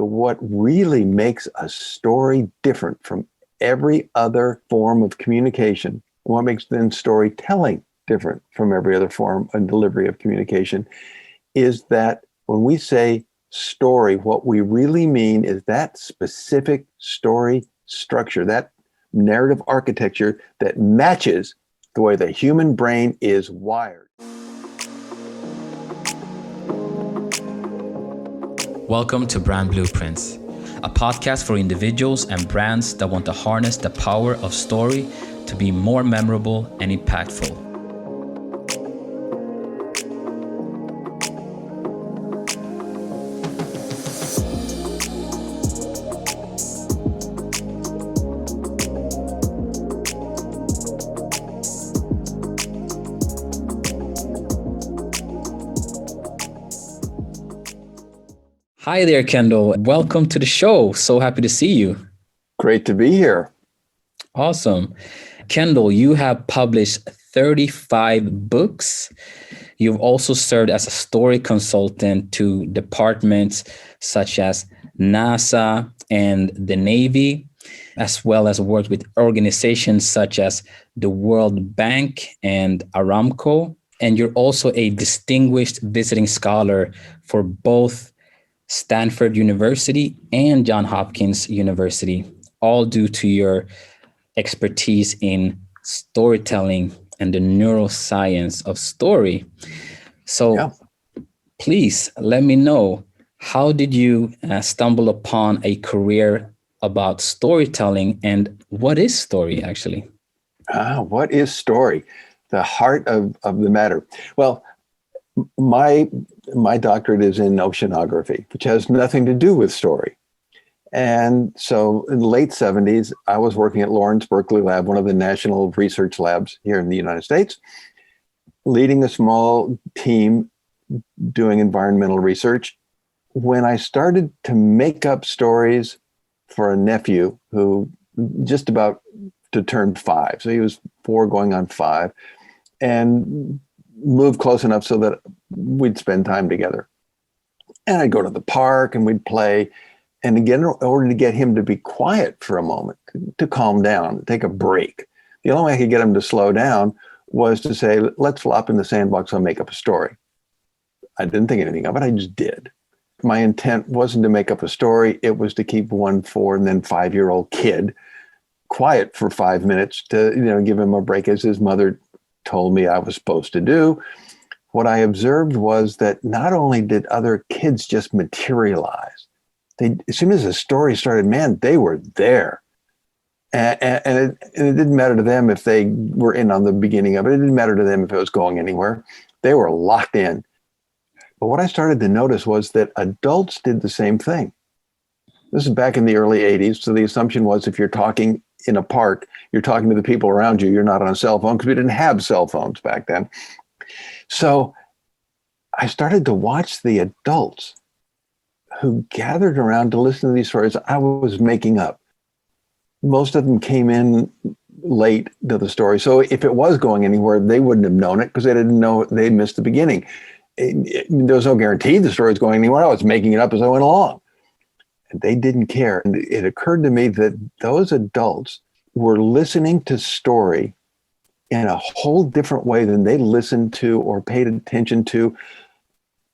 what really makes a story different from every other form of communication, what makes then storytelling different from every other form and delivery of communication, is that when we say story, what we really mean is that specific story structure, that narrative architecture that matches the way the human brain is wired. Welcome to Brandblueprints, a podcast for individuals and brands that want to harness the power of story to be more memorable and impactful. Hi there, Kendall. Welcome to the show. So happy to see you. Great to be here. Awesome. Kendall, you have published 35 books. You've also served as a story consultant to departments such as NASA and the Navy, as well as worked with organizations such as the World Bank and Aramco. And you're also a distinguished visiting scholar for both Stanford University and Johns Hopkins University, all due to your expertise in storytelling and the neuroscience of story. So Please let me know, how did you stumble upon a career about storytelling, and what is story actually? What is story? The heart of the matter. Well, my doctorate is in oceanography, which has nothing to do with story. And so in the late 70s, I was working at Lawrence Berkeley Lab, one of the national research labs here in the United States, leading a small team doing environmental research. When I started to make up stories for a nephew who just about to turn 5, so he was 4 going on 5, and moved close enough so that we'd spend time together. And I'd go to the park and we'd play. And again, in order to get him to be quiet for a moment, to calm down, take a break, the only way I could get him to slow down was to say, let's flop in the sandbox and make up a story. I didn't think anything of it. I just did. My intent wasn't to make up a story. It was to keep 1, 4, and then 5-year-old kid quiet for 5 minutes to, give him a break, as his mother told me I was supposed to do. What I observed was that not only did other kids just materialize, as soon as the story started, man, they were there. And it didn't matter to them if they were in on the beginning of it. It didn't matter to them if it was going anywhere. They were locked in. But what I started to notice was that adults did the same thing. This is back in the early 80s. So the assumption was if you're talking in a park, you're talking to the people around you. You're not on a cell phone, because we didn't have cell phones back then. So I started to watch the adults who gathered around to listen to these stories I was making up. Most of them came in late to the story. So if it was going anywhere, they wouldn't have known it because they didn't know they missed the beginning. There was no guarantee the story was going anywhere. I was making it up as I went along. And they didn't care. And it occurred to me that those adults were listening to story in a whole different way than they listened to or paid attention to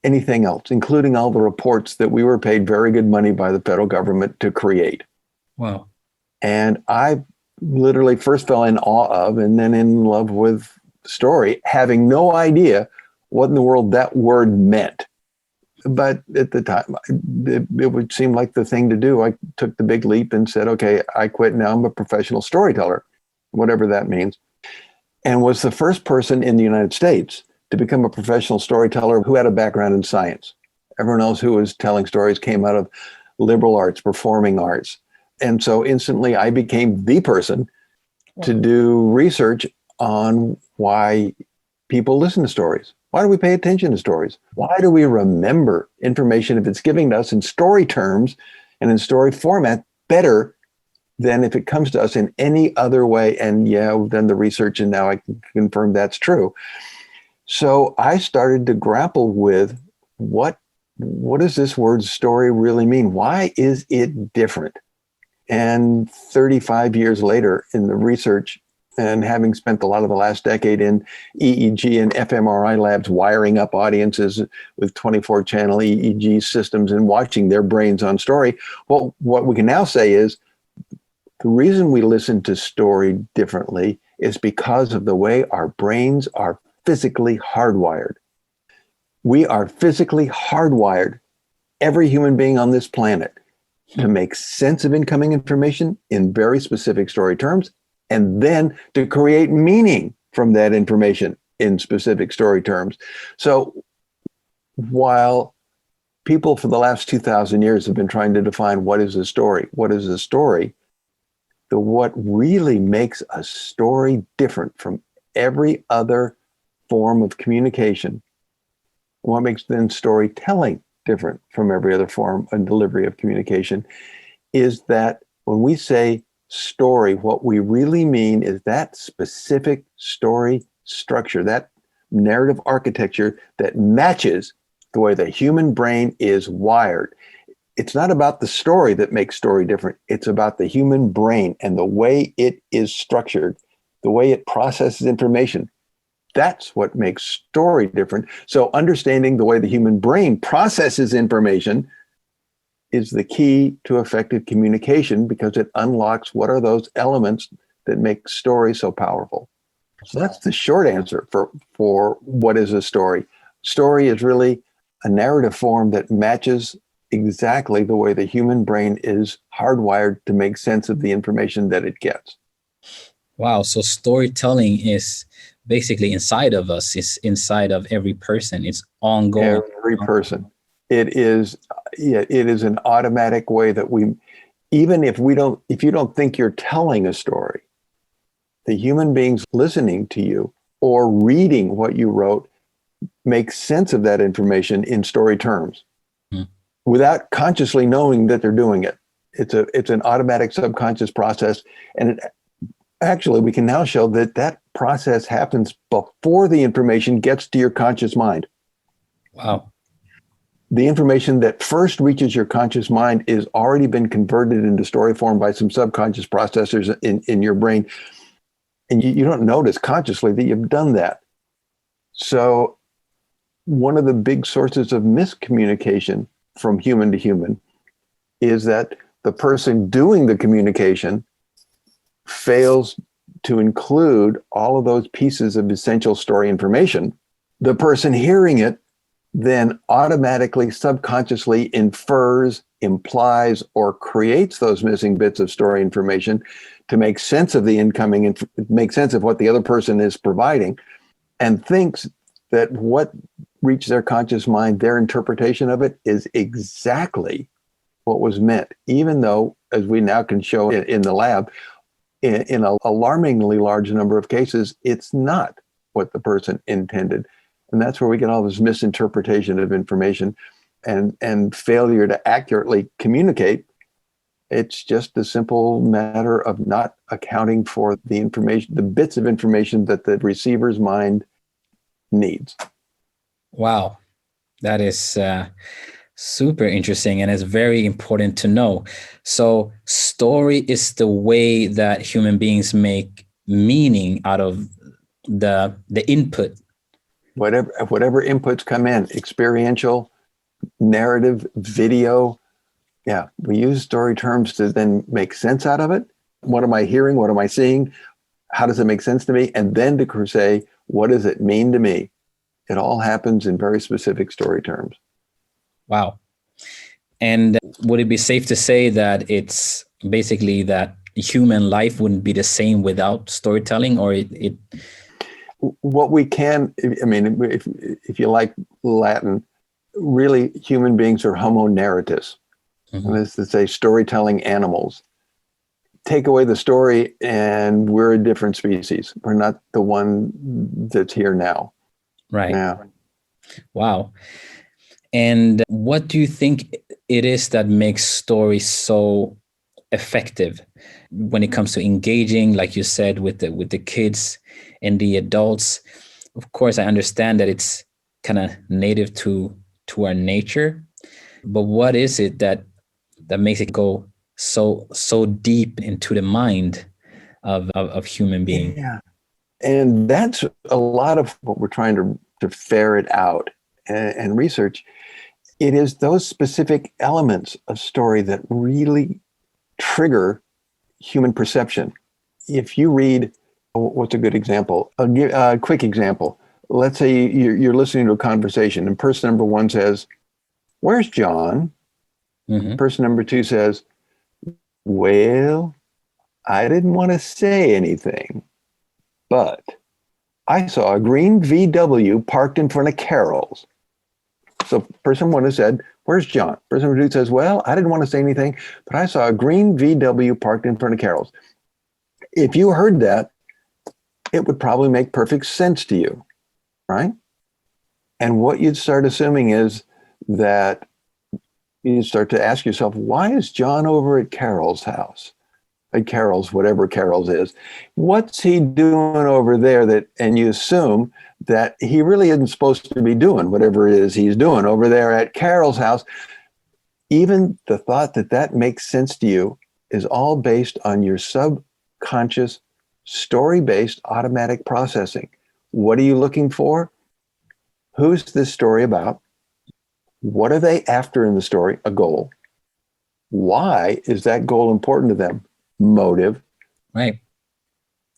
anything else, including all the reports that we were paid very good money by the federal government to create. Wow. And I literally first fell in awe of and then in love with story, having no idea what in the world that word meant. But at the time, it would seem like the thing to do. I took the big leap and said, okay, I quit. Now I'm a professional storyteller, whatever that means. And was the first person in the United States to become a professional storyteller who had a background in science. Everyone else who was telling stories came out of liberal arts, performing arts. And so instantly I became the person to do research on why people listen to stories. Why do we pay attention to stories? Why do we remember information if it's giving to us in story terms and in story format better than if it comes to us in any other way? And we've done the research and now I can confirm that's true. So I started to grapple with what what does this word story really mean? Why is it different? And 35 years later in the research, and having spent a lot of the last decade in EEG and fMRI labs, wiring up audiences with 24-channel EEG systems and watching their brains on story, well, what we can now say is the reason we listen to story differently is because of the way our brains are physically hardwired. We are physically hardwired, every human being on this planet, to make sense of incoming information in very specific story terms, and then to create meaning from that information in specific story terms. So while people for the last 2,000 years have been trying to define what is a story, what really makes a story different from every other form of communication, what makes then storytelling different from every other form and delivery of communication, is that when we say story, what we really mean is that specific story structure, that narrative architecture that matches the way the human brain is wired. It's not about the story that makes story different. It's about the human brain and the way it is structured, the way it processes information. That's what makes story different. So understanding the way the human brain processes information is the key to effective communication, because it unlocks what are those elements that make story so powerful. So that's the short answer for what is a story. Story is really a narrative form that matches exactly the way the human brain is hardwired to make sense of the information that it gets. Wow. So storytelling is basically inside of us. It's inside of every person. It's ongoing. Every person. It is an automatic way that even if you don't think you're telling a story, the human beings listening to you or reading what you wrote make sense of that information in story terms without consciously knowing that they're doing it. It's an automatic subconscious process. And actually, we can now show that process happens before the information gets to your conscious mind. Wow. The information that first reaches your conscious mind is already been converted into story form by some subconscious processors in your brain. And you don't notice consciously that you've done that. So one of the big sources of miscommunication from human to human is that the person doing the communication fails to include all of those pieces of essential story information. The person hearing it then automatically, subconsciously infers, implies, or creates those missing bits of story information to make sense of the incoming, make sense of what the other person is providing, and thinks that what reached their conscious mind, their interpretation of it, is exactly what was meant, even though, as we now can show in the lab, in an alarmingly large number of cases, it's not what the person intended. And that's where we get all this misinterpretation of information and failure to accurately communicate. It's just a simple matter of not accounting for the information, the bits of information that the receiver's mind needs. Wow. That is super interesting, and it's very important to know. So story is the way that human beings make meaning out of the input. Whatever inputs come in, experiential, narrative, video. Yeah, we use story terms to then make sense out of it. What am I hearing? What am I seeing? How does it make sense to me? And then to say, what does it mean to me? It all happens in very specific story terms. Wow. And would it be safe to say that it's basically that human life wouldn't be the same without storytelling, or it what we can, I mean, if you like Latin, really human beings are homo narratus. Mm-hmm. And this is to say storytelling animals. Take away the story and we're a different species. We're not the one that's here now. Right. Yeah. Wow. And what do you think it is that makes stories so effective when it comes to engaging, like you said, with the kids and the adults? Of course, I understand that it's kind of native to our nature, But what is it that makes it go so deep into the mind of human being? Yeah. And that's a lot of what we're trying to ferret out and research. It is those specific elements of story that really trigger human perception. If you read, what's a good example? I'll give a quick example. Let's say you're listening to a conversation and person number one says, "Where's John?" Mm-hmm. Person number two says, "Well, I didn't want to say anything, but I saw a green VW parked in front of Carol's." So person one has said, "Where's John?" Person number two says, "Well, I didn't want to say anything, but I saw a green VW parked in front of Carol's." If you heard that, it would probably make perfect sense to you, right? And what you'd start assuming is that you start to ask yourself, why is John over at Carol's house? At Carol's, whatever Carol's is. What's he doing over there that, and you assume that he really isn't supposed to be doing whatever it is he's doing over there at Carol's house. Even the thought that that makes sense to you is all based on your subconscious story-based automatic processing. What are you looking for? Who's this story about? What are they after in the story? A goal. Why is that goal important to them? Motive. Right.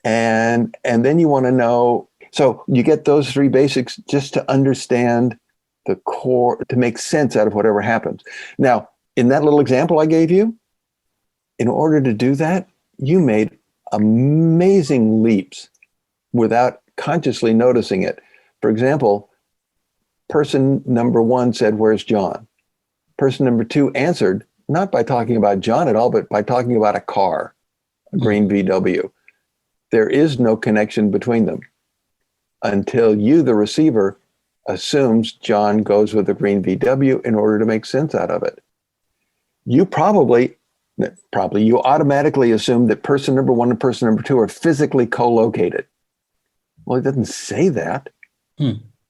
And then you want to know, so you get those three basics just to understand the core, to make sense out of whatever happens. Now, in that little example I gave you, in order to do that, you made amazing leaps without consciously noticing it. For example, person number one said, "Where's John?" Person number two answered, not by talking about John at all, but by talking about a car, a green VW. There is no connection between them until you, the receiver, assumes John goes with a green VW in order to make sense out of it. You you automatically assume that person number one and person number two are physically co-located. Well, it doesn't say that.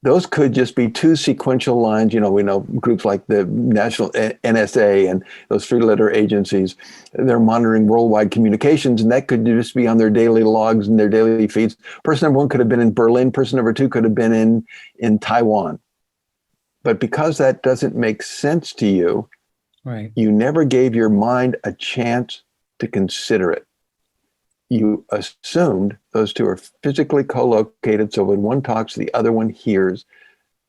Those could just be two sequential lines. You know, we know groups like the National NSA and those three-letter agencies, they're monitoring worldwide communications, and that could just be on their daily logs and their daily feeds. Person number one could have been in Berlin. Person number two could have been in Taiwan. But because that doesn't make sense to you, Right. you never gave your mind a chance to consider it. You assumed those two are physically co-located, so when one talks, the other one hears,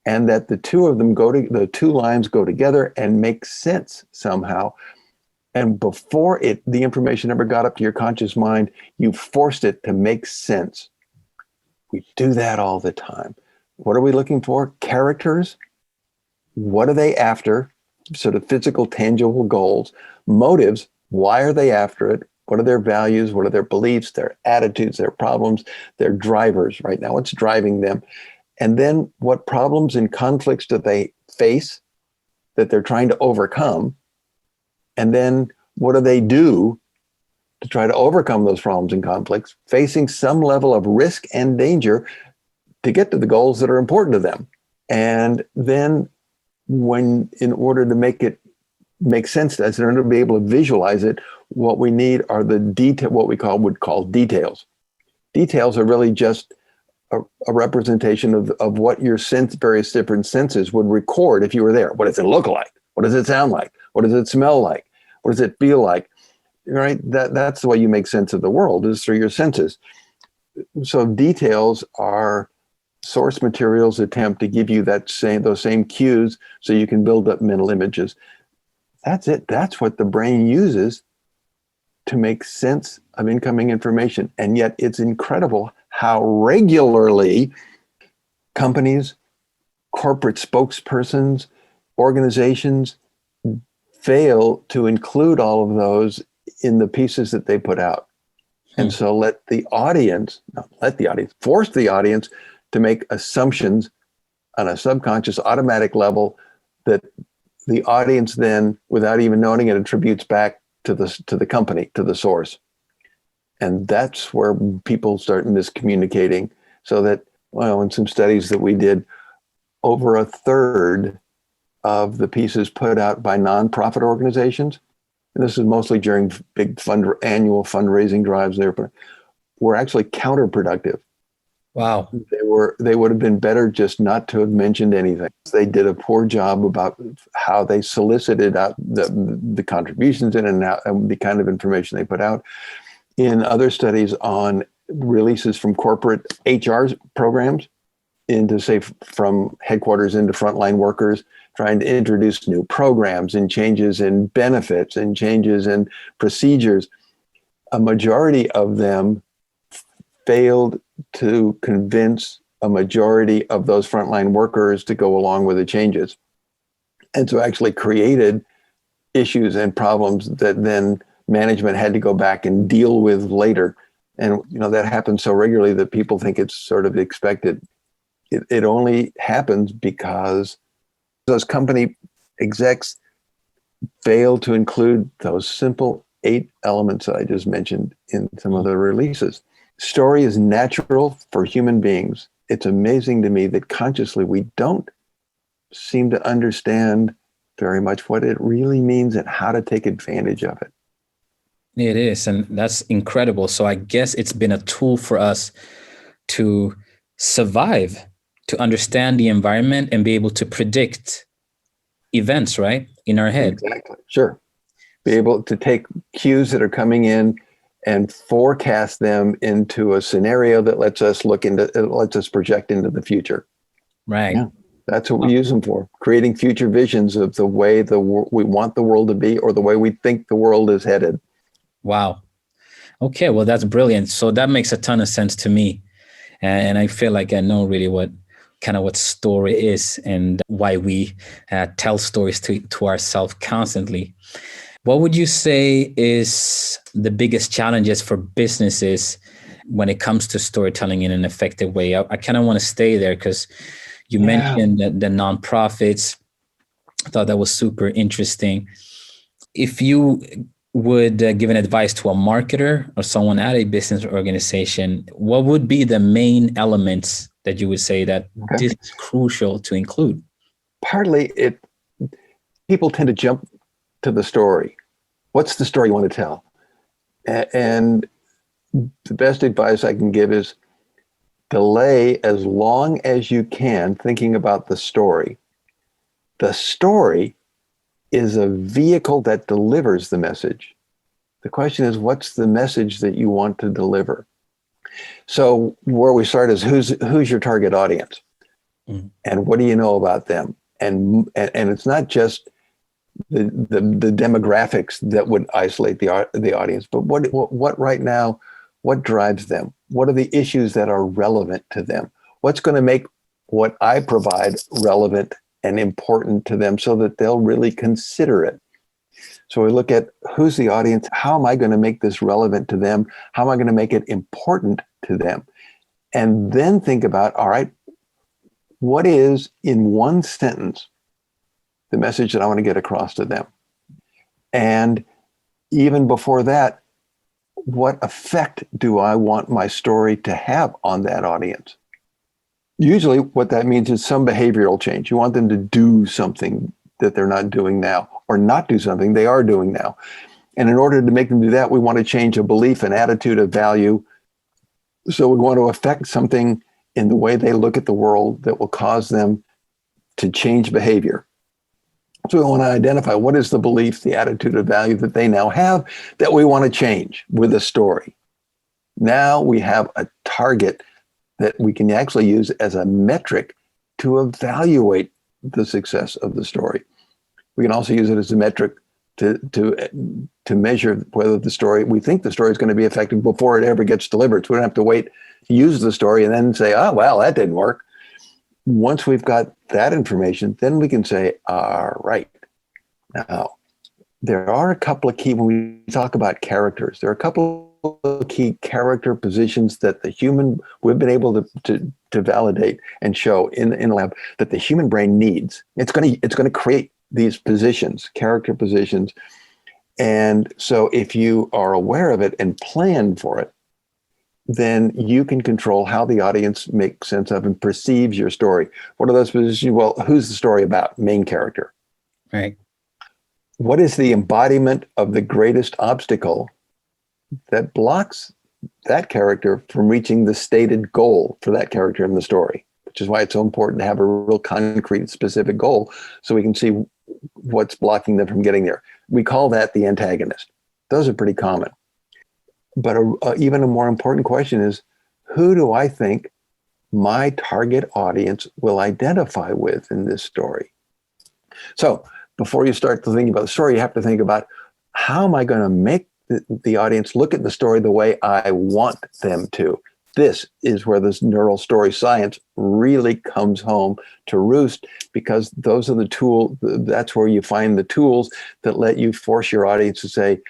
and that the two of them the two lines go together and make sense somehow. And before the information ever got up to your conscious mind, you forced it to make sense. We do that all the time. What are we looking for? Characters. What are they after? Sort of physical, tangible goals. Motives. Why are they after it? What are their values? What are their beliefs, their attitudes, their problems, their drivers right now? What's driving them? And then what problems and conflicts do they face that they're trying to overcome? And then what do they do to try to overcome those problems and conflicts, facing some level of risk and danger to get to the goals that are important to them? And then in order to make it make sense to us, in order to be able to visualize it, what we need are what we would call details. Details are really just a representation of what your various different senses would record if you were there. What does it look like? What does it sound like? What does it smell like? What does it feel like? Right? That's the way you make sense of the world, is through your senses. So details are source material's attempt to give you those same cues so you can build up mental images. That's it. That's what the brain uses to make sense of incoming information. And yet it's incredible how regularly companies, corporate spokespersons, organizations fail to include all of those in the pieces that they put out. And so force the audience to make assumptions on a subconscious automatic level that the audience then, without even knowing it, attributes back to the company, to the source. And that's where people start miscommunicating. So that, in some studies that we did, over a third of the pieces put out by nonprofit organizations, and this is mostly during big annual fundraising drives there, but were actually counterproductive. Wow. They would have been better just not to have mentioned anything. They did a poor job about how they solicited out the contributions in and out, and the kind of information they put out. In other studies on releases from corporate HR programs into, say, from headquarters into frontline workers, trying to introduce new programs and changes in benefits and changes in procedures, a majority of them failed to convince a majority of those frontline workers to go along with the changes. And so actually created issues and problems that then management had to go back and deal with later. And that happens so regularly that people think it's sort of expected. It only happens because those company execs fail to include those simple 8 elements that I just mentioned in some of the releases. Story is natural for human beings. It's amazing to me that consciously we don't seem to understand very much what it really means and how to take advantage of it. It is, and that's incredible. So I guess it's been a tool for us to survive, to understand the environment and be able to predict events, right, in our head. Exactly. Sure. Be able to take cues that are coming in and forecast them into a scenario that lets us project into the future. Right. Yeah, that's what we use them for. Creating future visions of the way we want the world to be, or the way we think the world is headed. Wow. Okay. Well, that's brilliant. So that makes a ton of sense to me. And I feel like I know really what story is and why we tell stories to ourselves constantly. What would you say is the biggest challenges for businesses when it comes to storytelling in an effective way? I kind of want to stay there because you mentioned the nonprofits. I thought that was super interesting. If you would give an advice to a marketer or someone at a business organization, what would be the main elements that you would say that this is crucial to include? Partly people tend to jump to the story. What's the story you want to tell? And the best advice I can give is delay as long as you can thinking about the story. The story is a vehicle that delivers the message. The question is, what's the message that you want to deliver? So where we start is who's your target audience? Mm. And what do you know about them? And it's not just the demographics that would isolate the audience, but what right now, what drives them? What are the issues that are relevant to them? What's going to make what I provide relevant and important to them so that they'll really consider it? So we look at who's the audience, how am I going to make this relevant to them? How am I going to make it important to them? And then think about, all right, what is in one sentence the message that I want to get across to them? And even before that, what effect do I want my story to have on that audience? Usually what that means is some behavioral change. You want them to do something that they're not doing now, or not do something they are doing now. And in order to make them do that, we want to change a belief, an attitude, a value. So we want to affect something in the way they look at the world that will cause them to change behavior. So we want to identify what is the belief, the attitude, or value that they now have that we want to change with a story. Now we have a target that we can actually use as a metric to evaluate the success of the story. We can also use it as a metric to measure whether we think the story is going to be effective before it ever gets delivered. So we don't have to wait to use the story and then say, oh, well, that didn't work. Once we've got that information, then we can say, all right, now there are a couple of key, when we talk about characters, there are a couple of key character positions that we've been able to validate and show in the lab that the human brain needs. It's going to create these positions, character positions. And so if you are aware of it and plan for it, then you can control how the audience makes sense of and perceives your story. What are those positions? Well, who's the story about? Main character. Right. What is the embodiment of the greatest obstacle that blocks that character from reaching the stated goal for that character in the story? Which is why it's so important to have a real concrete, specific goal so we can see what's blocking them from getting there. We call that the antagonist. Those are pretty common. But even a more important question is, who do I think my target audience will identify with in this story? So before you start to think about the story, you have to think about, how am I going to make the audience look at the story the way I want them to? This is where this neural story science really comes home to roost, because those are the tools. That's where you find the tools that let you force your audience to say,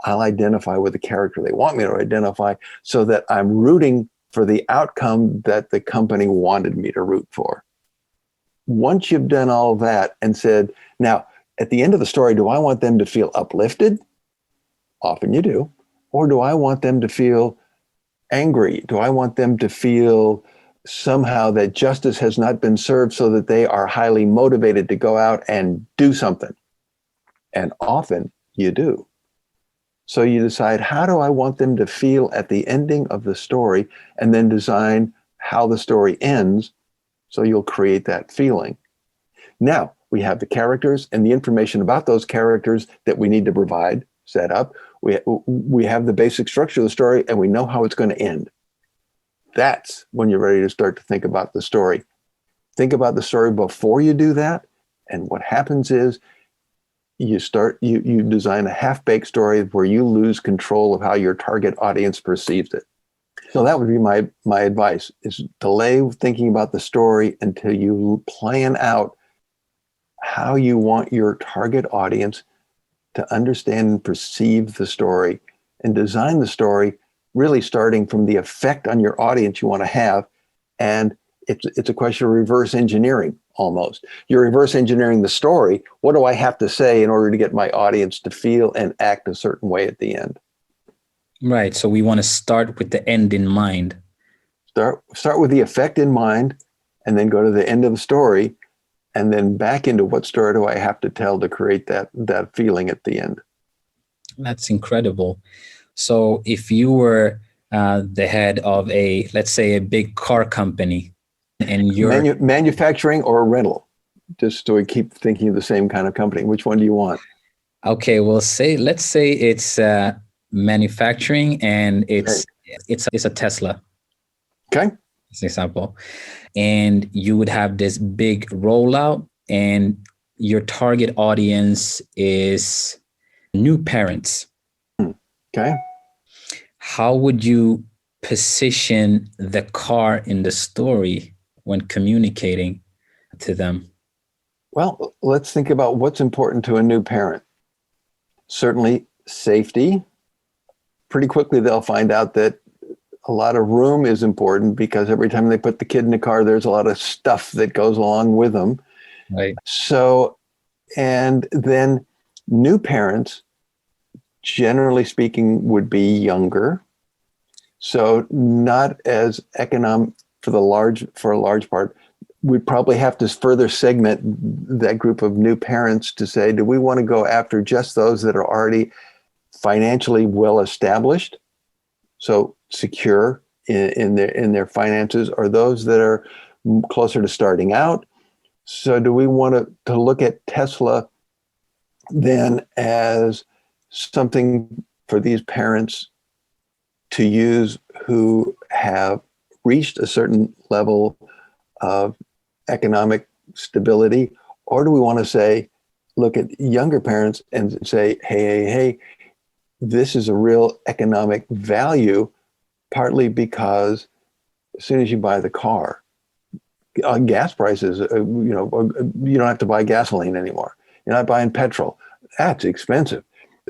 I'll identify with the character they want me to identify, so that I'm rooting for the outcome that the company wanted me to root for. Once you've done all that and said, now, at the end of the story, do I want them to feel uplifted? Often you do. Or do I want them to feel angry? Do I want them to feel somehow that justice has not been served, so that they are highly motivated to go out and do something? And often you do. So you decide, how do I want them to feel at the ending of the story, and then design how the story ends so you'll create that feeling. Now, we have the characters and the information about those characters that we need to provide, set up. We have the basic structure of the story, and we know how it's going to end. That's when you're ready to start to think about the story. Think about the story before you do that, and what happens is you design a half-baked story where you lose control of how your target audience perceives it. So that would be my advice, is delay thinking about the story until you plan out how you want your target audience to understand and perceive the story, and design the story really starting from the effect on your audience you want to have. And it's a question of reverse engineering almost. You're reverse engineering the story. What do I have to say in order to get my audience to feel and act a certain way at the end? Right. So we want to start with the end in mind. Start with the effect in mind, and then go to the end of the story, and then back into what story do I have to tell to create that feeling at the end. That's incredible. So if you were the head of let's say a big car company, and you're manufacturing or rental, just so we keep thinking of the same kind of company, which one do you want? Okay, well, let's say it's manufacturing, and it's a Tesla. Okay. As an example. And you would have this big rollout, and your target audience is new parents. Okay. How would you position the car in the story when communicating to them? Well, let's think about what's important to a new parent. Certainly safety. Pretty quickly, they'll find out that a lot of room is important, because every time they put the kid in the car, there's a lot of stuff that goes along with them. Right. So, and then new parents, generally speaking, would be younger. So not as economic for a large part. We'd probably have to further segment that group of new parents to say, do we want to go after just those that are already financially well established, so secure in their finances, or those that are closer to starting out? So do we want to look at Tesla then as something for these parents to use who have reached a certain level of economic stability? Or do we want to say, look at younger parents and say, hey, this is a real economic value, partly because as soon as you buy the car, gas prices, you don't have to buy gasoline anymore. You're not buying petrol. That's expensive.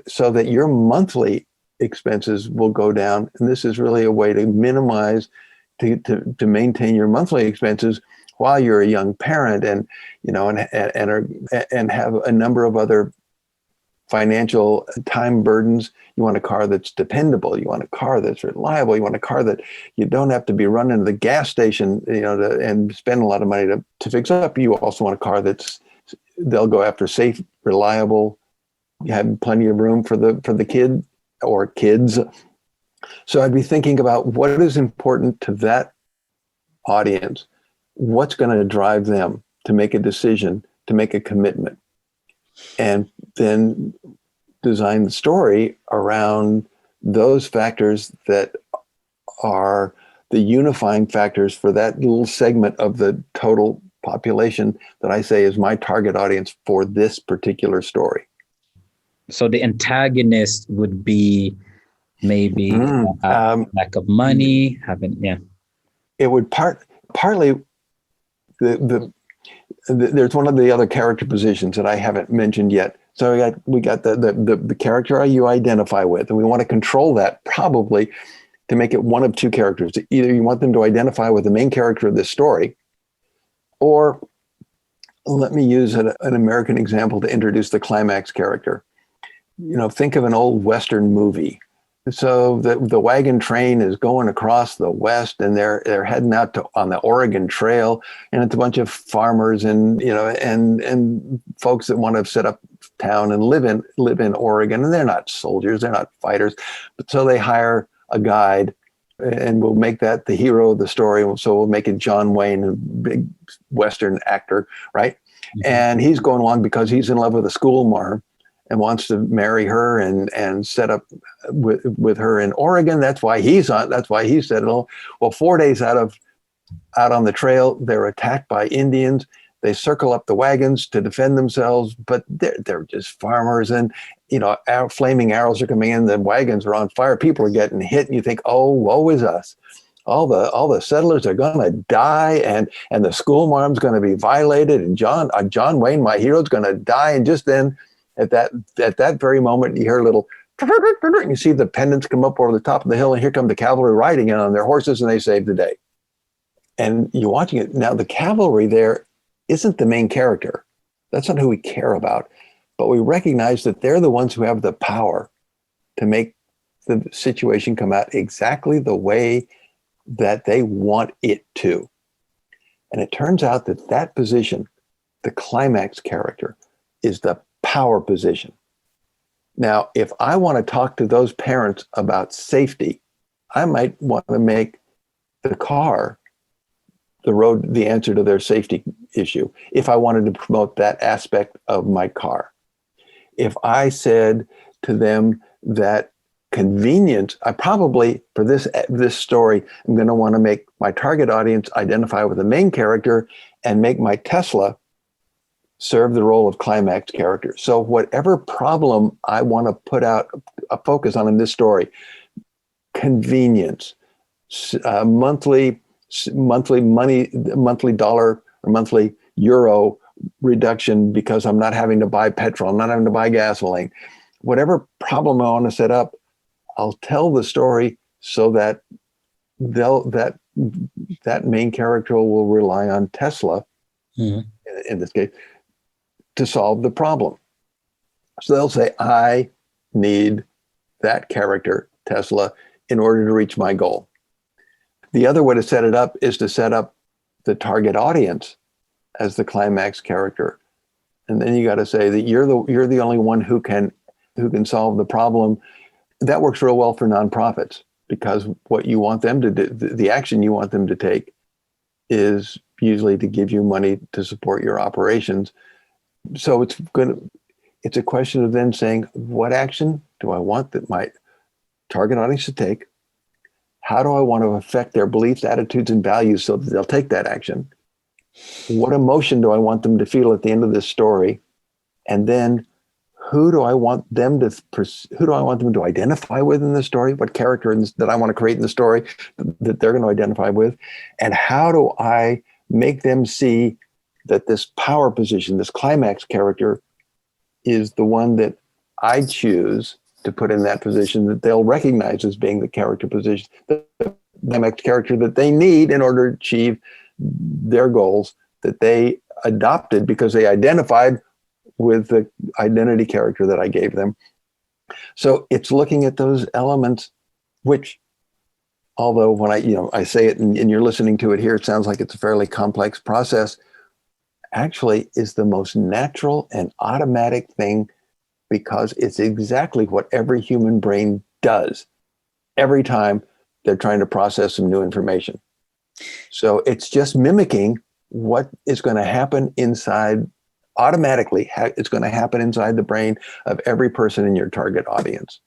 So that your monthly expenses will go down. And this is really a way to minimize, to maintain your monthly expenses while you're a young parent, and have a number of other financial time burdens. You want a car that's dependable. You want a car that's reliable. You want a car that you don't have to be running to the gas station, and spend a lot of money to fix up. You also want a car that's they'll go after safe, reliable, you have plenty of room for the kid or kids. So I'd be thinking about what is important to that audience, what's going to drive them to make a decision, to make a commitment, and then design the story around those factors that are the unifying factors for that little segment of the total population that I say is my target audience for this particular story. So the antagonist would be maybe lack of money, It would partly there's one of the other character positions that I haven't mentioned yet. So we got the character you identify with, and we want to control that probably to make it one of two characters. Either you want them to identify with the main character of this story, or let me use an American example to introduce the climax character. Think of an old Western movie. So the wagon train is going across the West, and they're heading out on the Oregon Trail, and it's a bunch of farmers and and folks that want to set up town and live in Oregon, and they're not soldiers, they're not fighters, but so they hire a guide, and we'll make that the hero of the story. So we'll make it John Wayne, a big Western actor, right? Mm-hmm. And he's going along because he's in love with a schoolmarm and wants to marry her and set up with her in Oregon. That's why he's settled. Well, 4 days out on the trail, they're attacked by Indians. They circle up the wagons to defend themselves, but they're just farmers, and flaming arrows are coming in. The wagons are on fire. People are getting hit, and you think, oh, woe is us. All the settlers are going to die, and the schoolmarm's going to be violated, and John Wayne, my hero, is going to die. And just then, at that very moment, you hear a little, and you see the pendants come up over the top of the hill, and here come the cavalry riding in on their horses, and they save the day. And you're watching it now. The cavalry there isn't the main character. That's not who we care about. But we recognize that they're the ones who have the power to make the situation come out exactly the way that they want it to. And it turns out that position, the climax character, is the power position. Now, if I want to talk to those parents about safety, I might want to make the car the answer to their safety issue, if I wanted to promote that aspect of my car. If I said to them that convenience, I probably, for this story, I'm going to want to make my target audience identify with the main character and make my Tesla serve the role of climax character. So whatever problem I want to put out a focus on in this story, convenience, monthly dollar or monthly euro reduction because I'm not having to buy petrol, I'm not having to buy gasoline. Whatever problem I want to set up, I'll tell the story so that that main character will rely on Tesla, in this case, to solve the problem. So they'll say, I need that character, Tesla, in order to reach my goal. The other way to set it up is to set up the target audience as the climax character. And then you got to say that you're the only one who can solve the problem. That works real well for nonprofits, because what you want them to do, the action you want them to take, is usually to give you money to support your operations. So it's a question of then saying, what action do I want that my target audience to take? How do I want to affect their beliefs, attitudes, and values so that they'll take that action? What emotion do I want them to feel at the end of this story? And then who do I want them to identify with in the story? What character that I want to create in the story that they're going to identify with? And how do I make them see that this power position, this climax character, is the one that I choose to put in that position that they'll recognize as being the character position, the climax character that they need in order to achieve their goals that they adopted because they identified with the identity character that I gave them. So it's looking at those elements, which, although when I say it and you're listening to it here, it sounds like it's a fairly complex process. actually is the most natural and automatic thing, because it's exactly what every human brain does every time they're trying to process some new information. So it's just mimicking what is going to happen inside automatically. It's going to happen inside the brain of every person in your target audience.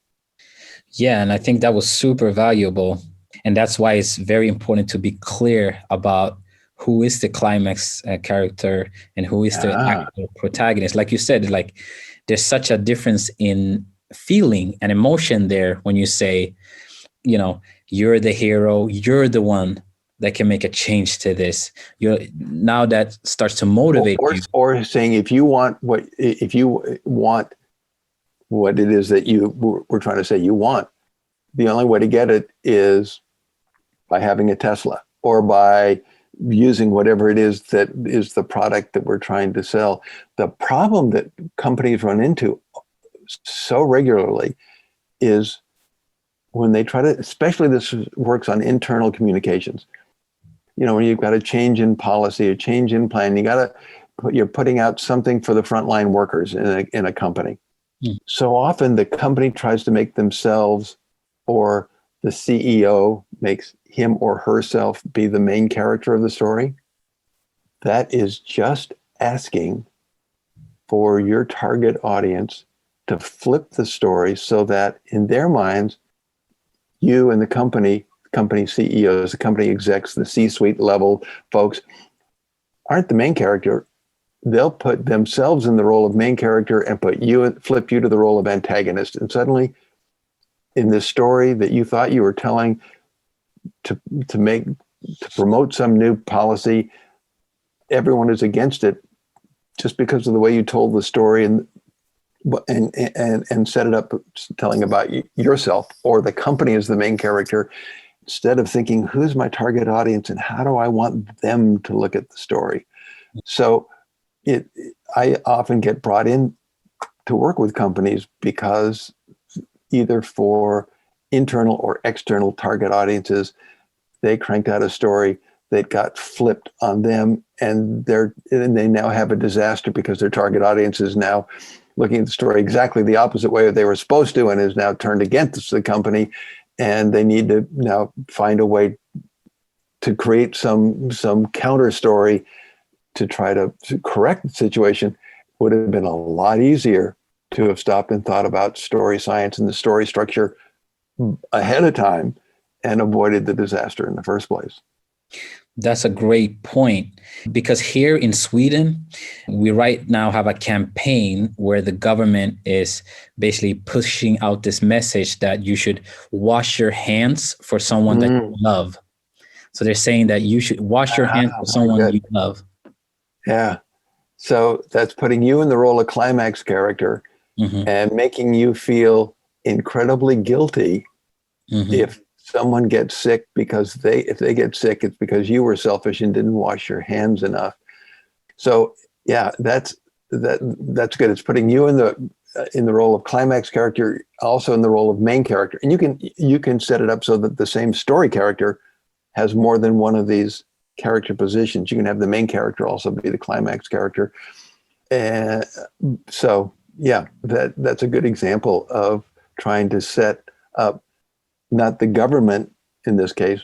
Yeah, and I think that was super valuable. And that's why it's very important to be clear about who is the climax character and who is the actual protagonist. Like you said, like there's such a difference in feeling and emotion there when you say, you're the hero, you're the one that can make a change to this. Now that starts to motivate you. Or saying if you want what it is that we're trying to say you want, the only way to get it is by having a Tesla, or by using whatever it is that is the product that we're trying to sell. The problem that companies run into so regularly is when they try to, especially this works on internal communications, when you've got a change in policy, a change in plan, you're putting out something for the frontline workers in a company. So often the company tries to make themselves, or the CEO makes him or herself be the main character of the story. That is just asking for your target audience to flip the story so that in their minds, you and the company CEOs, the company execs, the C-suite level folks aren't the main character. They'll put themselves in the role of main character and flip you to the role of antagonist. And suddenly, in this story that you thought you were telling to promote some new policy, everyone is against it just because of the way you told the story and set it up telling about yourself, or the company as the main character, instead of thinking, who's my target audience and how do I want them to look at the story? So I often get brought in to work with companies because either for internal or external target audiences, they cranked out a story that got flipped on them, and they now have a disaster because their target audience is now looking at the story exactly the opposite way that they were supposed to, and is now turned against the company, and they need to now find a way to create some counter story to try to correct the situation. Would have been a lot easier to have stopped and thought about story science and the story structure ahead of time and avoided the disaster in the first place. That's a great point, because here in Sweden, we right now have a campaign where the government is basically pushing out this message that you should wash your hands for someone that you love. So they're saying that you should wash your hands for someone you love. Yeah. So that's putting you in the role of climax character and making you feel incredibly guilty if someone gets sick, because if they get sick, it's because you were selfish and didn't wash your hands enough. So yeah, that's good. It's putting you in the role of climax character, also in the role of main character, and you can set it up so that the same story character has more than one of these character positions. You can have the main character also be the climax character. And so yeah, that's a good example of trying to set up not the government in this case,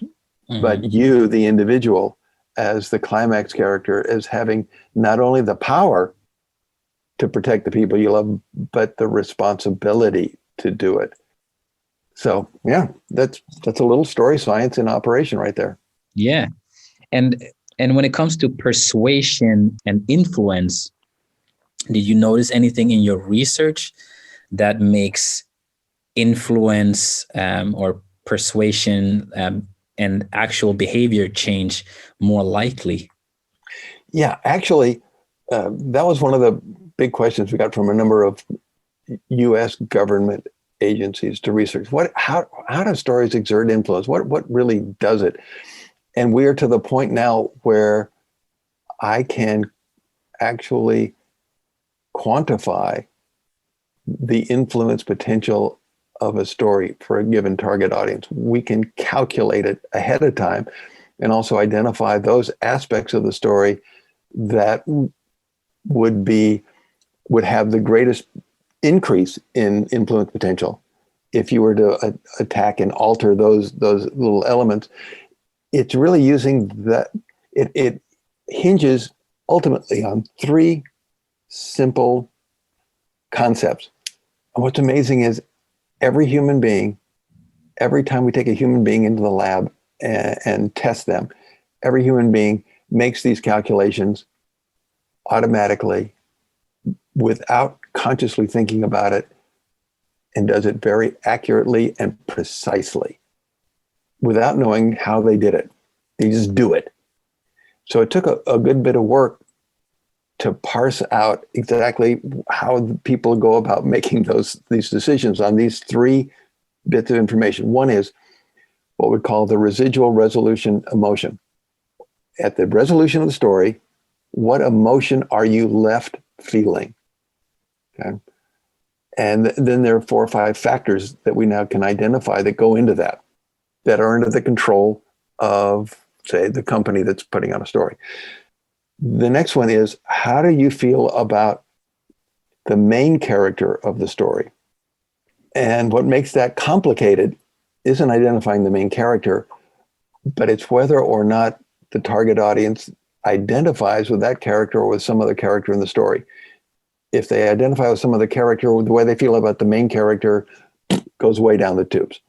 but you, the individual, as the climax character, as having not only the power to protect the people you love, but the responsibility to do it. So yeah, that's a little story science in operation right there. Yeah. And when it comes to persuasion and influence, did you notice anything in your research that makes influence or persuasion and actual behavior change more likely? Yeah, actually, that was one of the big questions we got from a number of U.S. government agencies to research. How do stories exert influence? What really does it? And we are to the point now where I can actually quantify the influence potential of a story for a given target audience. We can calculate it ahead of time and also identify those aspects of the story that would have the greatest increase in influence potential if you were to attack and alter those little elements. It's really using that. It hinges ultimately on three simple concepts. And what's amazing is every human being, every time we take a human being into the lab and test them, every human being makes these calculations automatically without consciously thinking about it, and does it very accurately and precisely without knowing how they did it. They just do it. So it took a good bit of work to parse out exactly how people go about making these decisions on these three bits of information. One is what we call the residual resolution emotion. At the resolution of the story, what emotion are you left feeling? Okay. And then there are 4 or 5 factors that we now can identify that go into that are under the control of, say, the company that's putting out a story. The next one is, how do you feel about the main character of the story? And what makes that complicated isn't identifying the main character, but it's whether or not the target audience identifies with that character or with some other character in the story. If they identify with some other character, the way they feel about the main character goes way down the tubes,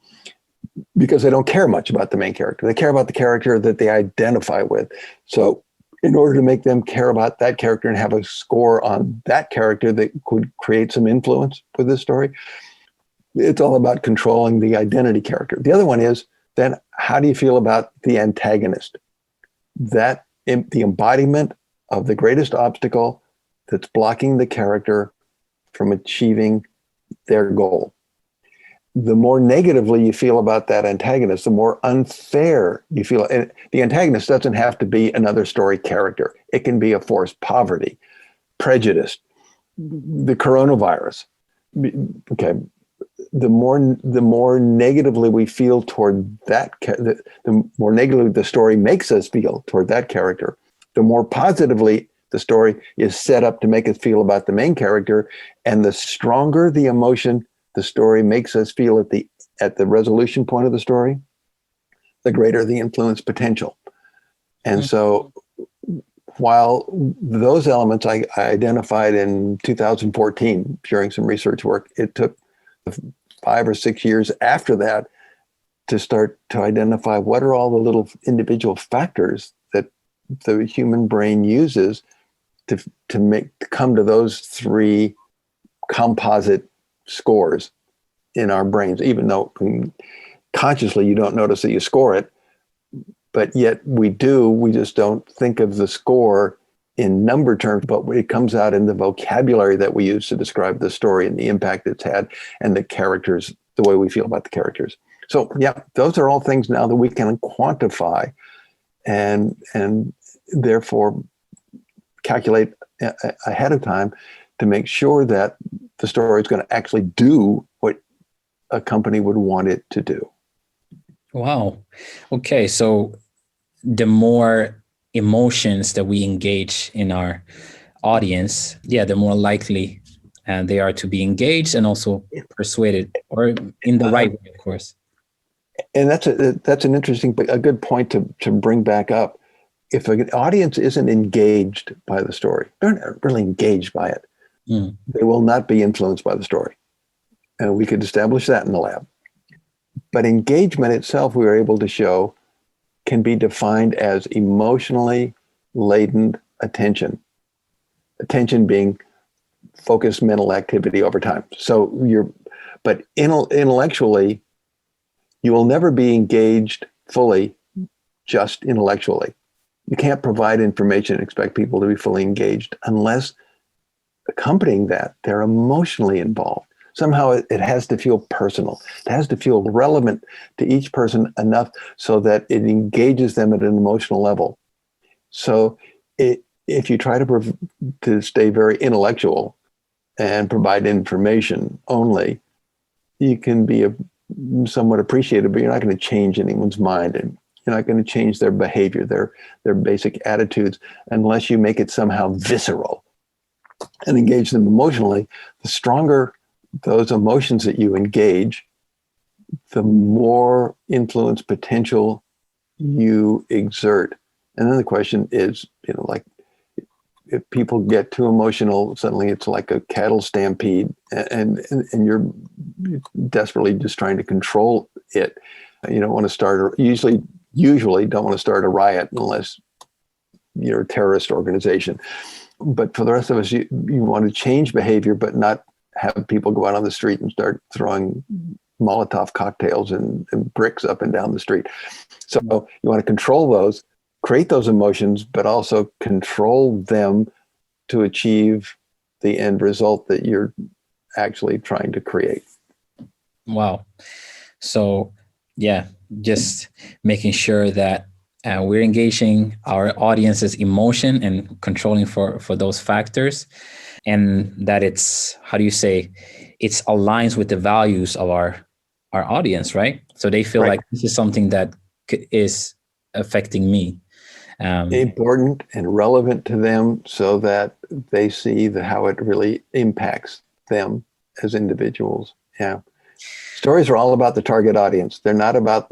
because they don't care much about the main character. They care about the character that they identify with. So in order to make them care about that character and have a score on that character that could create some influence with this story, it's all about controlling the identity character. The other one is, then how do you feel about the antagonist? That the embodiment of the greatest obstacle that's blocking the character from achieving their goal. The more negatively you feel about that antagonist, the more unfair you feel. And the antagonist doesn't have to be another story character. It can be a forced poverty, prejudice, the coronavirus. Okay. The more negatively we feel toward that, the more negatively the story makes us feel toward that character, the more positively the story is set up to make us feel about the main character, and the stronger the emotion the story makes us feel at the resolution point of the story, the greater the influence potential. And so while those elements I identified in 2014 during some research work, it took 5 or 6 years after that to start to identify what are all the little individual factors that the human brain uses to come to those 3 composite scores in our brains, even though consciously you don't notice that you score it, but yet we do. We just don't think of the score in number terms, but it comes out in the vocabulary that we use to describe the story and the impact it's had and the characters, the way we feel about the characters. So yeah, those are all things now that we can quantify and therefore calculate ahead of time to make sure that the story is going to actually do what a company would want it to do. Wow. Okay. So the more emotions that we engage in our audience, the more likely they are to be engaged and also persuaded, or in the right way, of course. And that's an interesting, a good point to bring back up. If an audience isn't engaged by the story, they're not really engaged by it, they will not be influenced by the story. And we could establish that in the lab. But engagement itself, we were able to show, can be defined as emotionally laden attention. Attention being focused mental activity over time. So but intellectually, you will never be engaged fully just intellectually. You can't provide information and expect people to be fully engaged unless accompanying that, they're emotionally involved. Somehow it has to feel personal. It has to feel relevant to each person enough so that it engages them at an emotional level. So if you try to stay very intellectual and provide information only, you can be somewhat appreciated, but you're not going to change anyone's mind, and you're not going to change their behavior, their basic attitudes, unless you make it somehow visceral. and engage them emotionally, the stronger those emotions that you engage, the more influence potential you exert. And then the question is, like, if people get too emotional, suddenly it's like a cattle stampede, and you're desperately just trying to control it. You don't want to start, usually don't want to start a riot unless you're a terrorist organization. But for the rest of us, you want to change behavior, but not have people go out on the street and start throwing Molotov cocktails and bricks up and down the street. So you want to control those, create those emotions, but also control them to achieve the end result that you're actually trying to create. Wow. So yeah, just making sure that we're engaging our audience's emotion and controlling for those factors, and that it's, how do you say, it's aligns with the values of our audience, right? So they feel like this is something that is affecting me. Important and relevant to them, so that they see how it really impacts them as individuals. Yeah. Stories are all about the target audience. They're not about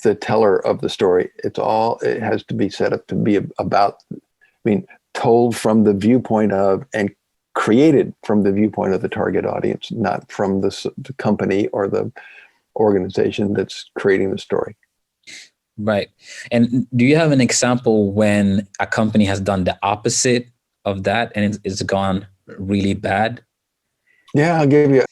the teller of the story. It has to be set up to be about, told from the viewpoint of and created from the viewpoint of the target audience, not from the company or the organization that's creating the story. Right. And do you have an example when a company has done the opposite of that and it's gone really bad? Yeah, I'll give you.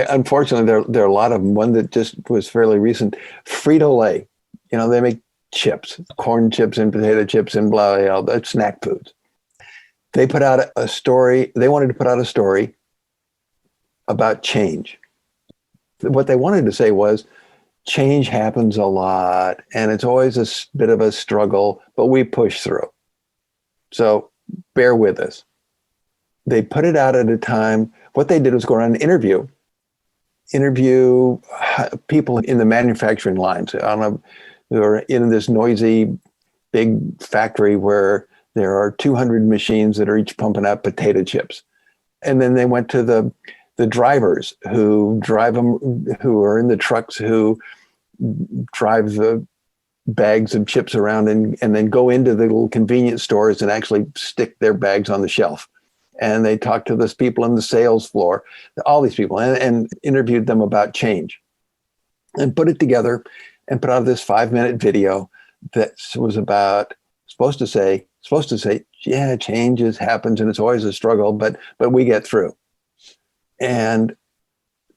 Unfortunately, there are a lot of them. One that just was fairly recent, Frito-Lay. They make chips, corn chips and potato chips and blah, blah, blah, snack foods. They put out a story. They wanted to put out a story about change. What they wanted to say was, change happens a lot, and it's always a bit of a struggle, but we push through. So bear with us. They put it out at a time. What they did was go around and interview people in the manufacturing lines. Who are in this noisy big factory where there are 200 machines that are each pumping out potato chips. And then they went to the drivers who drive them, who are in the trucks, who drive the bags of chips around and then go into the little convenience stores and actually stick their bags on the shelf. And they talked to those people on the sales floor, all these people, and interviewed them about change, and put it together and put out this 5-minute video that was supposed to say, yeah, change happens and it's always a struggle, but we get through. And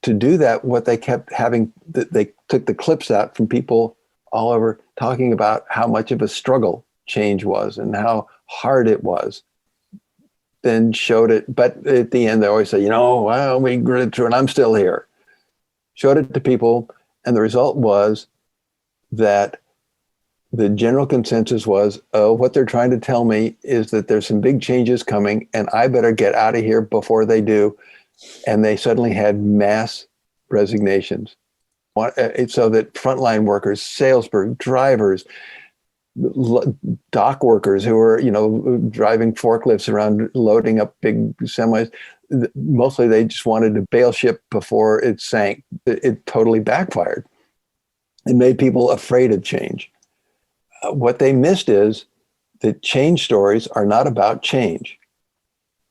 to do that, what they kept having, they took the clips out from people all over talking about how much of a struggle change was and how hard it was. Then showed it, but at the end they always say, well, we gritted through and I'm still here. Showed it to people, and the result was that the general consensus was, what they're trying to tell me is that there's some big changes coming and I better get out of here before they do. And they suddenly had mass resignations. So that frontline workers, salespeople, drivers, dock workers who are, driving forklifts around loading up big semis, mostly they just wanted to bail ship before it sank. It totally backfired. It made people afraid of change. What they missed is that change stories are not about change.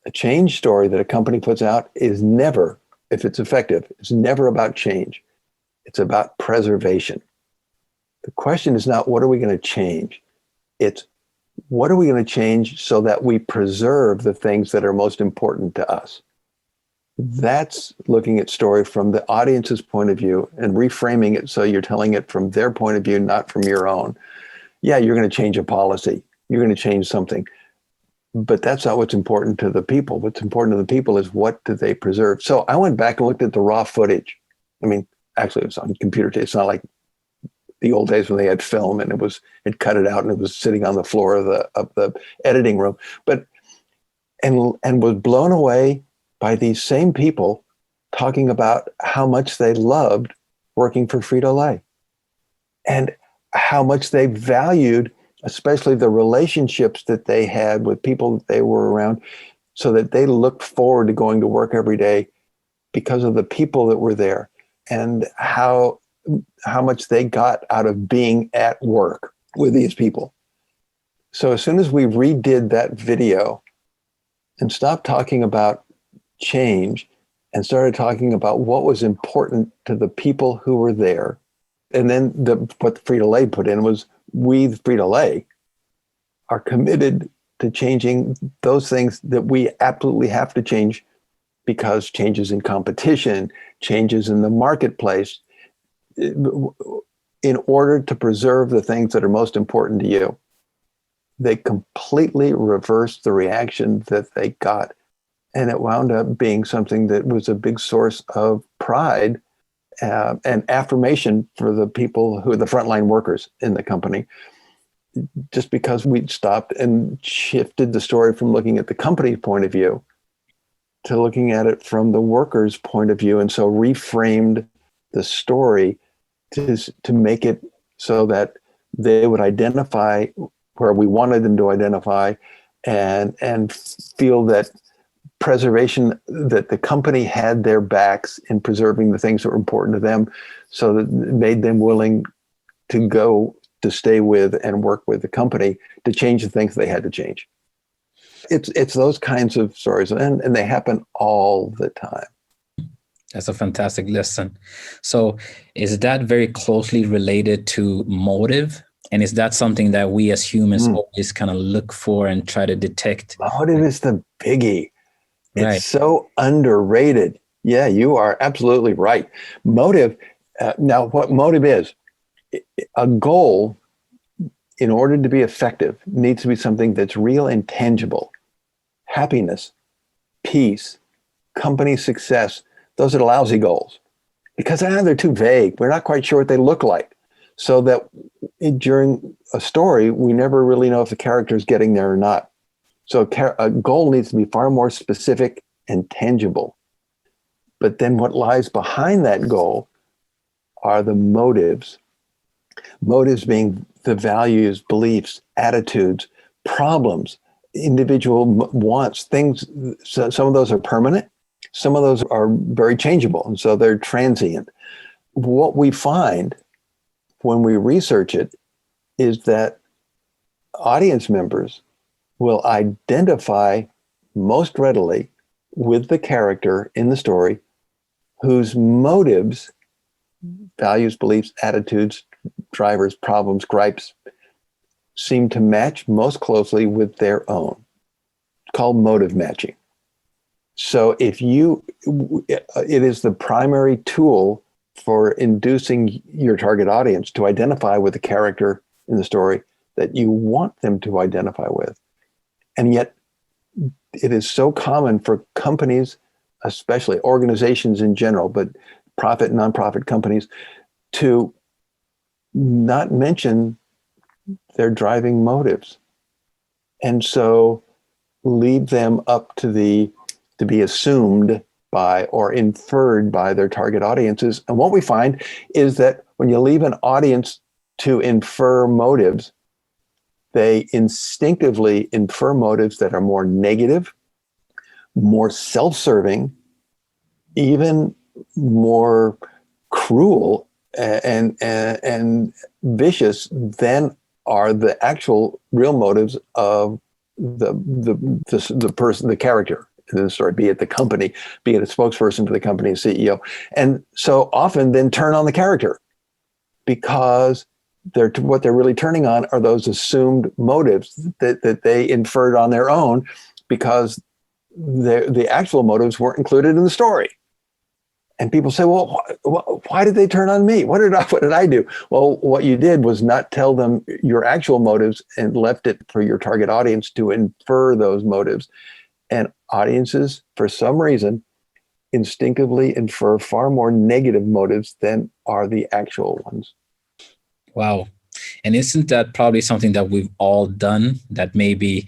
A change story that a company puts out is never, if it's effective, it's never about change. It's about preservation. The question is not what are we going to change? It's what are we going to change so that we preserve the things that are most important to us? That's looking at story from the audience's point of view and reframing it so you're telling it from their point of view, not from your own. Yeah, you're going to change a policy. You're going to change something. But that's not what's important to the people. What's important to the people is what do they preserve? So I went back and looked at the raw footage. Actually, it was on computer tape. It's not like the old days when they had film and it cut it out and it was sitting on the floor of the editing room. But and was blown away by these same people talking about how much they loved working for Frito-Lay and how much they valued, especially the relationships that they had with people that they were around, so that they looked forward to going to work every day because of the people that were there and how much they got out of being at work with these people. So as soon as we redid that video and stopped talking about change and started talking about what was important to the people who were there, and then what Frito-Lay put in was, we, Frito-Lay, are committed to changing those things that we absolutely have to change, because changes in competition, changes in the marketplace, in order to preserve the things that are most important to you. They completely reversed the reaction that they got. And it wound up being something that was a big source of pride and affirmation for the people who are the frontline workers in the company, just because we stopped and shifted the story from looking at the company's point of view to looking at it from the workers' point of view. And so reframed the story to make it so that they would identify where we wanted them to identify, and feel that preservation, that the company had their backs in preserving the things that were important to them, so that it made them willing to go to stay with and work with the company to change the things they had to change. It's those kinds of stories, and they happen all the time. That's a fantastic lesson. So is that very closely related to motive? And is that something that we as humans always kind of look for and try to detect? Motive is the biggie. Right. It's so underrated. Yeah, you are absolutely right. Motive, now what motive is, a goal, in order to be effective, needs to be something that's real and tangible. Happiness, peace, company success, those are lousy goals, because they're too vague. We're not quite sure what they look like. So that during a story, we never really know if the character is getting there or not. So a goal needs to be far more specific and tangible. But then what lies behind that goal are the motives. Motives being the values, beliefs, attitudes, problems, individual wants, things. So some of those are permanent. Some of those are very changeable, and so they're transient. What we find when we research it is that audience members will identify most readily with the character in the story whose motives, values, beliefs, attitudes, drivers, problems, gripes, seem to match most closely with their own. It's called motive matching. So it is the primary tool for inducing your target audience to identify with the character in the story that you want them to identify with. And yet it is so common for companies, especially organizations in general, but profit, nonprofit companies, to not mention their driving motives. And so leave them up to be assumed by or inferred by their target audiences. And what we find is that when you leave an audience to infer motives, they instinctively infer motives that are more negative, more self-serving, even more cruel and vicious than are the actual real motives of the person, the character in the story, be it the company, be it a spokesperson for the company, a CEO. And so often then turn on the character, because what they're really turning on are those assumed motives that they inferred on their own, because the actual motives weren't included in the story. And people say, well, why did they turn on me? What did I do? Well, what you did was not tell them your actual motives and left it for your target audience to infer those motives. And audiences, for some reason, instinctively infer far more negative motives than are the actual ones. Wow. And isn't that probably something that we've all done, that maybe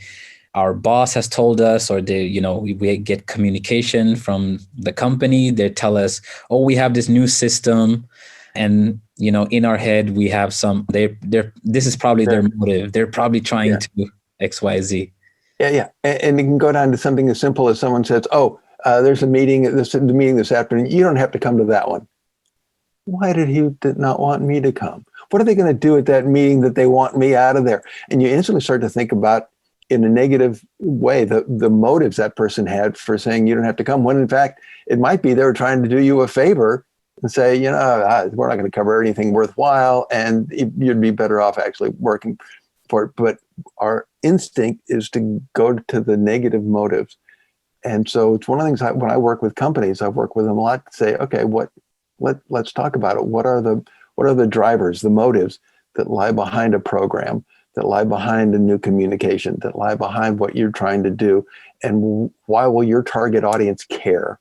our boss has told us, or we get communication from the company. They tell us, oh, we have this new system. And, in our head, we have this is probably their motive. They're probably trying to X, Y, Z. Yeah, yeah. And it can go down to something as simple as someone says, "Oh, there's a meeting. The meeting this afternoon. You don't have to come to that one." Why did he not want me to come? What are they going to do at that meeting that they want me out of there? And you instantly start to think about, in a negative way, the motives that person had for saying you don't have to come, when in fact it might be they were trying to do you a favor and say, we're not going to cover anything worthwhile, and you'd be better off actually working for it. But our instinct is to go to the negative motives. And so it's one of the things when I work with companies, I've worked with them a lot to say, okay, let's talk about it. What are the drivers, the motives that lie behind a program, that lie behind a new communication, that lie behind what you're trying to do, and why will your target audience care?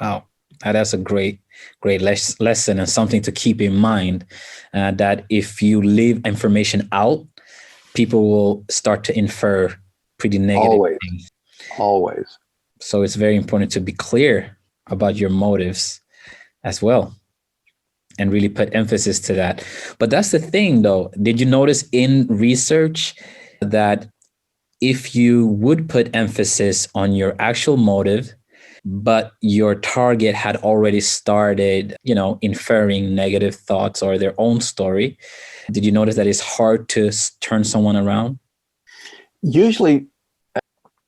Wow, that's a great lesson, and something to keep in mind, that if you leave information out, people will start to infer pretty negative things. Always. So it's very important to be clear about your motives as well, and really put emphasis to that. But that's the thing, though. Did you notice in research that if you would put emphasis on your actual motive, but your target had already started, inferring negative thoughts or their own story, did you notice that it's hard to turn someone around? Usually,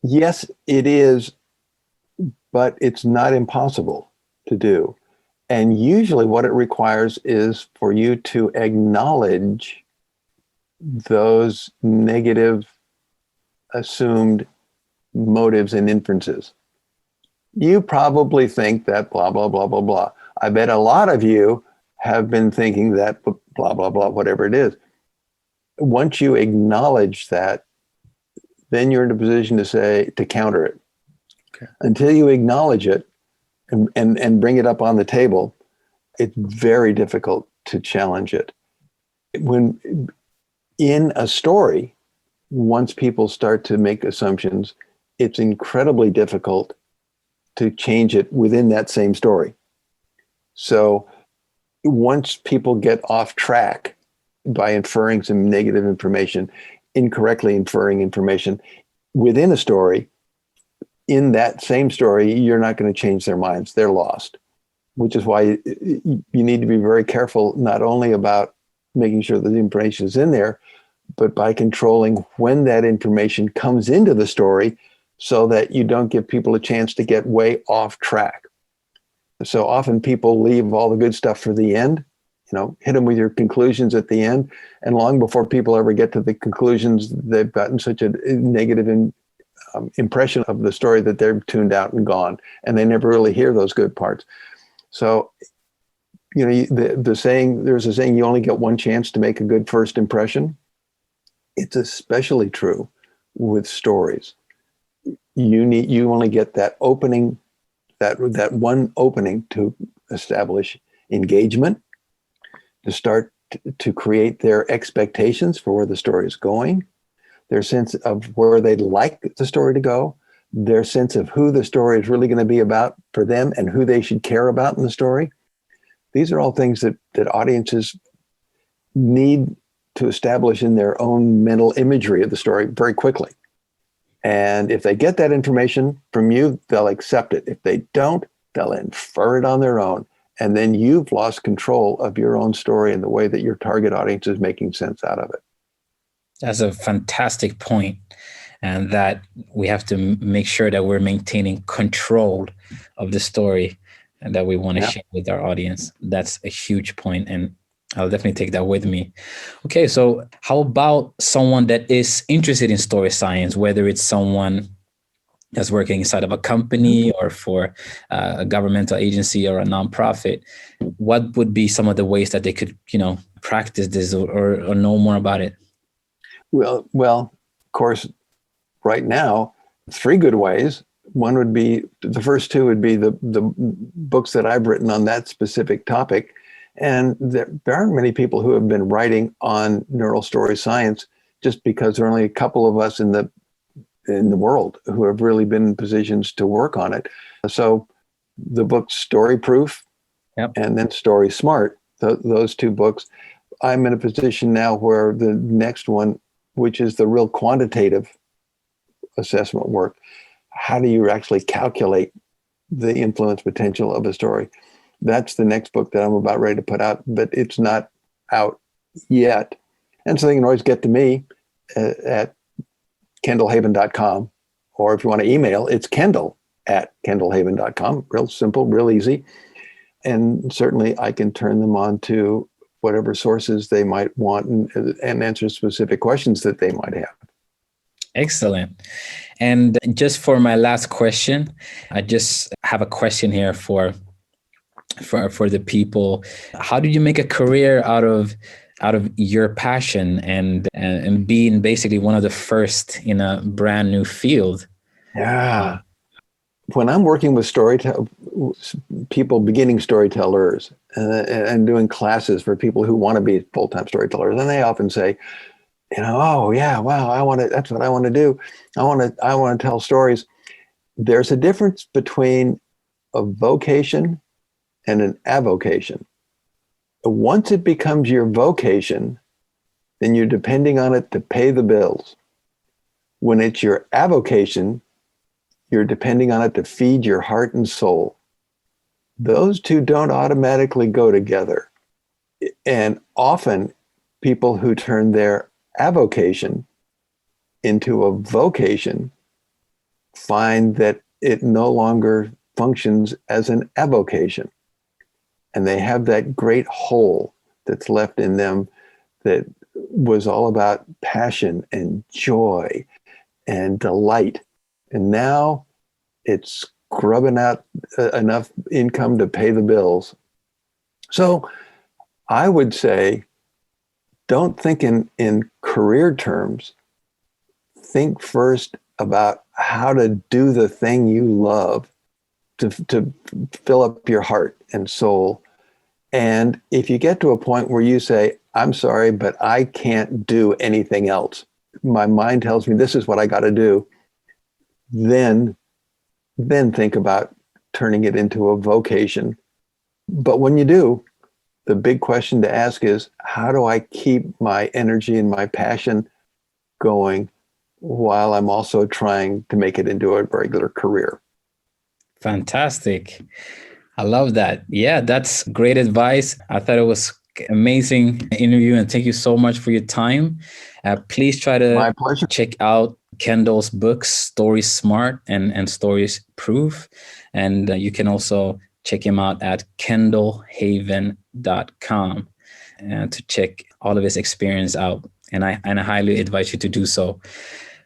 yes, it is, but it's not impossible to do. And usually what it requires is for you to acknowledge those negative assumed motives and inferences. You probably think that blah, blah, blah, blah, blah. I bet a lot of you have been thinking that blah, blah, blah, whatever it is. Once you acknowledge that, then you're in a position to counter it. Okay. Until you acknowledge it and bring it up on the table, it's very difficult to challenge it. When in a story, once people start to make assumptions, it's incredibly difficult to change it within that same story. So once people get off track by inferring some negative information, incorrectly inferring information within a story, in that same story, you're not going to change their minds. They're lost, which is why you need to be very careful, not only about making sure that the information is in there, but by controlling when that information comes into the story so that you don't give people a chance to get way off track. So often people leave all the good stuff for the end, hit them with your conclusions at the end. And long before people ever get to the conclusions, they've gotten such a negative impression of the story that they're tuned out and gone, and they never really hear those good parts. So, there's a saying, you only get one chance to make a good first impression. It's especially true with stories. You only get that opening, that one opening to establish engagement, to start to create their expectations for where the story is going, their sense of where they'd like the story to go, their sense of who the story is really going to be about for them and who they should care about in the story. These are all things that audiences need to establish in their own mental imagery of the story very quickly. And if they get that information from you, they'll accept it. If they don't, they'll infer it on their own. And then you've lost control of your own story and the way that your target audience is making sense out of it. That's a fantastic point, and that we have to make sure that we're maintaining control of the story and that we want to share with our audience. That's a huge point, and I'll definitely take that with me. Okay, so how about someone that is interested in story science, whether it's someone that's working inside of a company or for a governmental agency or a nonprofit? What would be some of the ways that they could, practice this or know more about it? Well, of course, right now, 3 good ways. One would be, the first 2 would be the books that I've written on that specific topic. And there aren't many people who have been writing on neural story science, just because there are only a couple of us in the world who have really been in positions to work on it. So the book Story Proof, and then Story Smart, those 2 books. I'm in a position now where the next one, which is the real quantitative assessment work. How do you actually calculate the influence potential of a story? That's the next book that I'm about ready to put out, but it's not out yet. And so they can always get to me at kendallhaven.com, or if you want to email, it's kendall@kendallhaven.com. Real simple, real easy. And certainly I can turn them on to whatever sources they might want and answer specific questions that they might have. Excellent. And just for my last question, I just have a question here for the people. How did you make a career out of your passion and being basically one of the first in a brand new field? Yeah. When I'm working with people, beginning storytellers, and doing classes for people who want to be full-time storytellers, and they often say, oh yeah, wow, that's what I want to do. I want to tell stories. There's a difference between a vocation and an avocation. Once it becomes your vocation, then you're depending on it to pay the bills. When it's your avocation, you're depending on it to feed your heart and soul. Those two don't automatically go together. And often people who turn their avocation into a vocation find that it no longer functions as an avocation. And they have that great hole that's left in them that was all about passion and joy and delight. And now it's grubbing out enough income to pay the bills. So I would say, don't think in career terms. Think first about how to do the thing you love to fill up your heart and soul. And if you get to a point where you say, I'm sorry, but I can't do anything else, my mind tells me this is what I got to do, then think about turning it into a vocation. But when you do, the big question to ask is, how do I keep my energy and my passion going while I'm also trying to make it into a regular career? Fantastic. I love that. Yeah, that's great advice. I thought it was amazing interview, and thank you so much for your time. Please try to My pleasure. check out Kendall's books, Stories Smart and Stories Proof. And you can also check him out at kendallhaven.com to check all of his experience out. And I highly advise you to do so.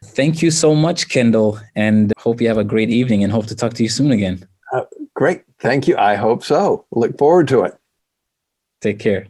Thank you so much, Kendall, and hope you have a great evening and hope to talk to you soon again. Great. Thank you. I hope so. Look forward to it. Take care.